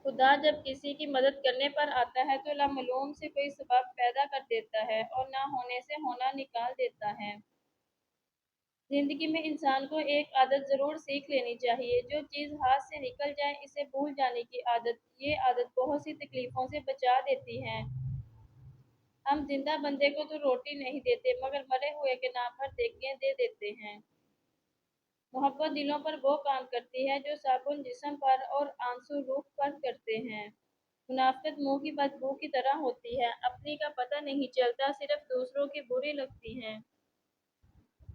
خدا جب کسی کی مدد کرنے پر آتا ہے تو لامعلوم سے کوئی سبب پیدا کر دیتا ہے اور نہ ہونے سے ہونا نکال دیتا ہے۔ زندگی میں انسان کو ایک عادت ضرور سیکھ لینی چاہیے۔ جو چیز ہاتھ سے نکل جائے اسے بھول جانے کی عادت، یہ عادت بہت سی تکلیفوں سے بچا دیتی ہے۔ ہم زندہ بندے کو تو روٹی نہیں دیتے مگر مرے ہوئے کے نام پر دیگیں دے دیتے ہیں۔ محبت دلوں پر وہ کام کرتی ہے جو صابن جسم پر اور آنسو روح پر کرتے ہیں۔ منافقت منہ کی بدبو کی طرح ہوتی ہے، اپنی کا پتہ نہیں چلتا، صرف دوسروں کی بری لگتی ہے۔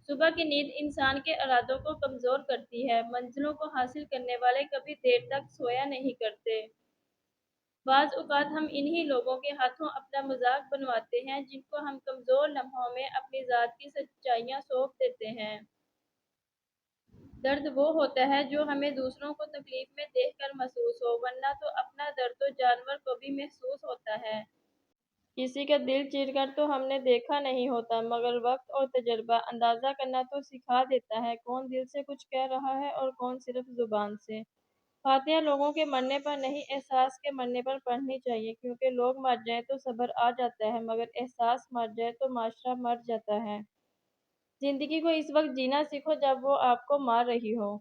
صبح کی نیند انسان کے ارادوں کو کمزور کرتی ہے۔ منزلوں کو حاصل کرنے والے کبھی دیر تک سویا نہیں کرتے۔ بعض اوقات ہم انہی لوگوں کے ہاتھوں اپنا مذاق بنواتے ہیں جن کو ہم کمزور لمحوں میں اپنی ذات کی سچائیاں سونپ دیتے ہیں۔ درد وہ ہوتا ہے جو ہمیں دوسروں کو تکلیف میں دیکھ کر محسوس ہو، ورنہ تو اپنا درد تو جانور کو بھی محسوس ہوتا ہے۔ کسی کا دل چیر کر تو ہم نے دیکھا نہیں ہوتا، مگر وقت اور تجربہ اندازہ کرنا تو سکھا دیتا ہے کون دل سے کچھ کہہ رہا ہے اور کون صرف زبان سے۔ فاتحہ لوگوں کے مرنے پر نہیں، احساس کے مرنے پر پڑھنی چاہیے، کیونکہ لوگ مر جائیں تو صبر آ جاتا ہے مگر احساس مر جائے تو معاشرہ مر جاتا ہے۔ زندگی کو اس وقت جینا سیکھو جب وہ آپ کو مار رہی ہو۔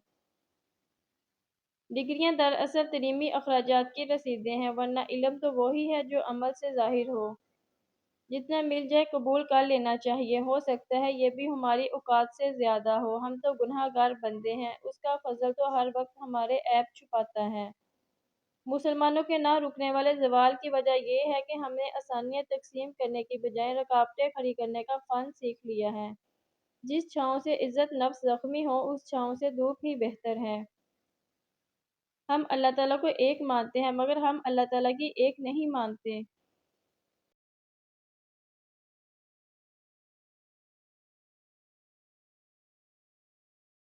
ڈگریاں دراصل تعلیمی اخراجات کی رسیدیں ہیں، ورنہ علم تو وہی ہے جو عمل سے ظاہر ہو۔ جتنا مل جائے قبول کر لینا چاہیے، ہو سکتا ہے یہ بھی ہماری اوقات سے زیادہ ہو، ہم تو گناہ گار بندے ہیں، اس کا فضل تو ہر وقت ہمارے عیب چھپاتا ہے۔ مسلمانوں کے نہ رکنے والے زوال کی وجہ یہ ہے کہ ہم نے آسانیاں تقسیم کرنے کی بجائے رکاوٹیں کھڑی کرنے کا فن سیکھ لیا ہے۔ جس چھاؤں سے عزت نفس زخمی ہو اس چھاؤں سے دھوپ ہی بہتر ہے۔ ہم اللہ تعالیٰ کو ایک مانتے ہیں مگر ہم اللہ تعالیٰ کی ایک نہیں مانتے۔